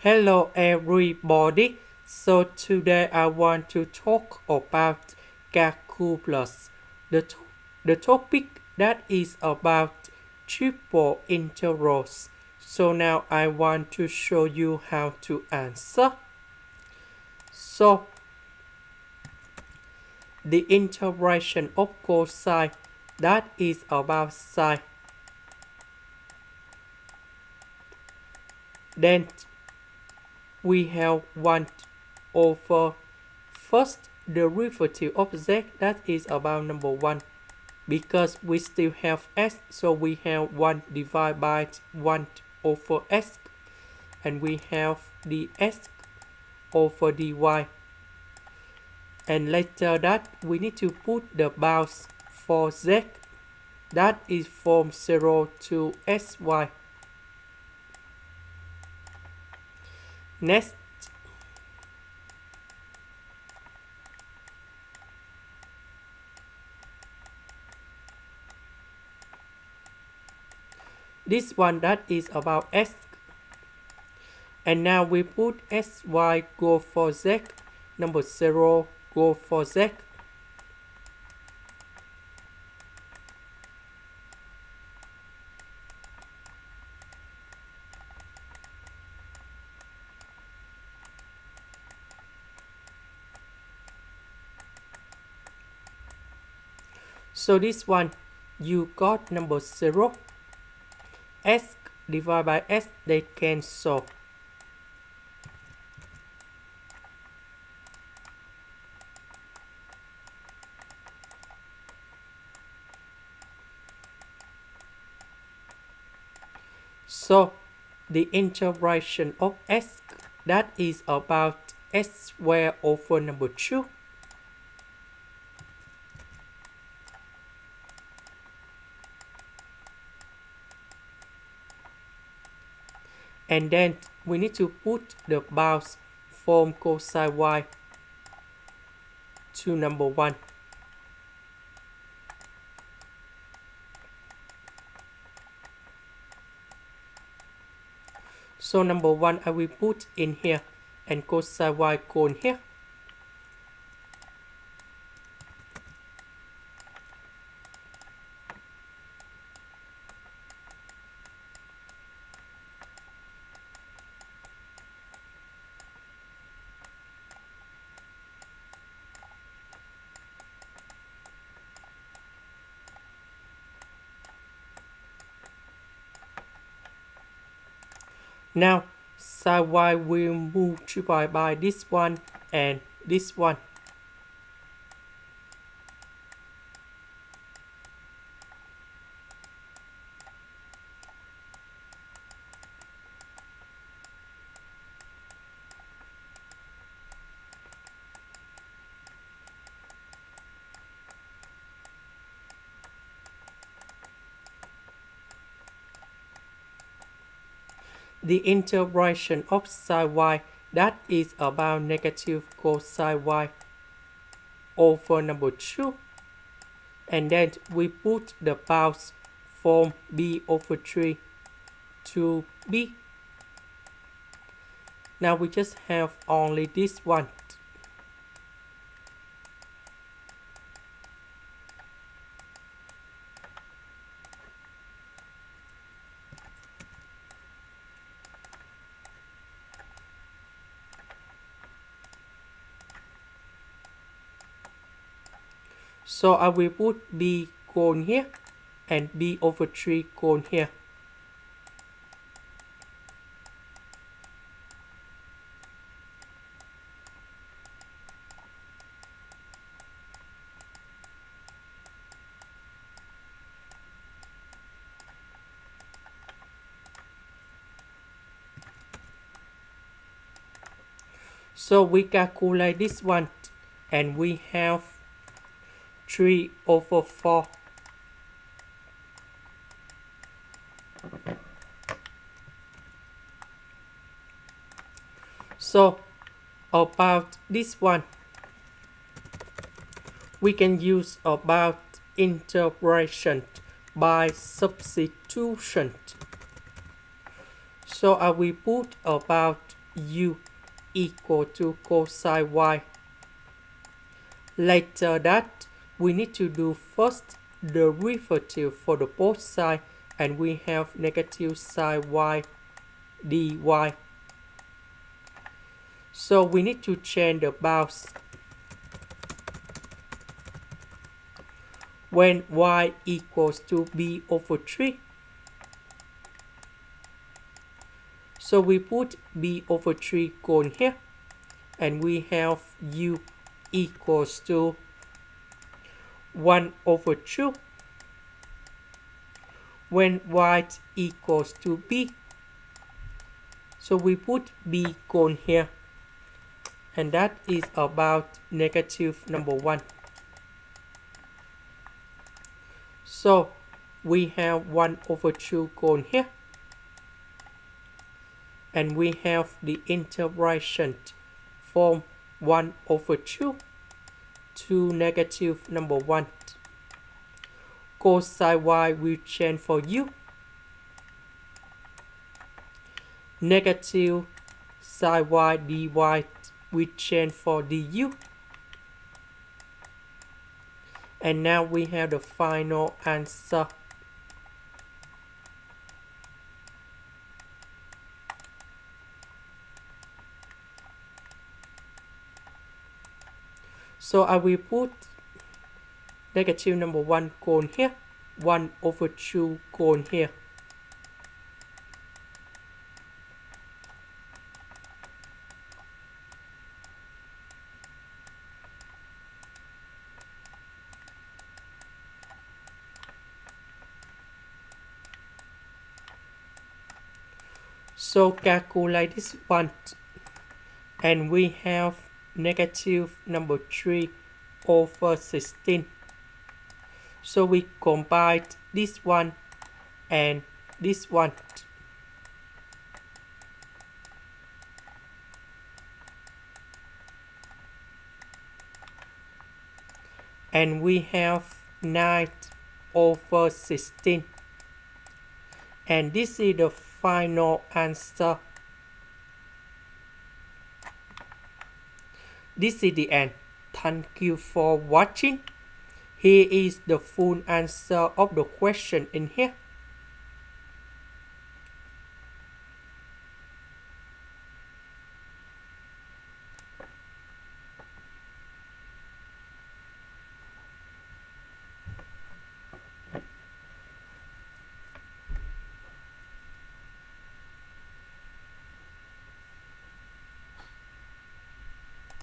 Hello everybody. So today I want to talk about calculus. The topic that is about triple integrals. So now I want to show you how to answer. So the integration of cosine, that is about sine. Then we have 1 over first derivative of z, that is about number 1. Because we still have s, so we have 1 divided by 1 over s. And we have ds over dy. And later that we need to put the bounds for z, that is from 0 to sy. Next, this one that is about s. And now we put sy go for z, number 0 go for z. So this one, you got number 0. S divided by S, they cancel. So the integration of S, that is about S squared over number 2. And then we need to put the bounds from cosine y to number 1. So number 1 I will put in here and cosine y go in here. Now, sine y will multiply by this one and this one. The integration of sine y, that is about negative cosine y over number 2. And then we put the bounds from b over 3 to b. Now we just have only this one. So I will put b gone here and b over 3 gone here. So we calculate this one and we have 3 over 4. So about this one, we can use about integration by substitution. So I will put about u equal to cosine y. Later that, we need to do first the derivative for the both sides, and we have negative sine y dy. So we need to change the bounds. When y equals to b over 3, so we put b over 3 gone here, and we have u equals to 1 over 2 when y equals to b. So we put b gone here, and that is about negative number 1. So we have 1 over 2 gone here, and we have the integration from 1 over 2 to negative number 1. Cosine y will change for u. Negative sine y dy will change for du. And now we have the final answer. So I will put negative number 1 gone here, 1 over 2 gone here. So calculate this one, and we have negative number 3 over 16. So we combine this one and this one. And we have 9 over 16. And this is the final answer. This is the end. Thank you for watching. Here is the full answer of the question in here.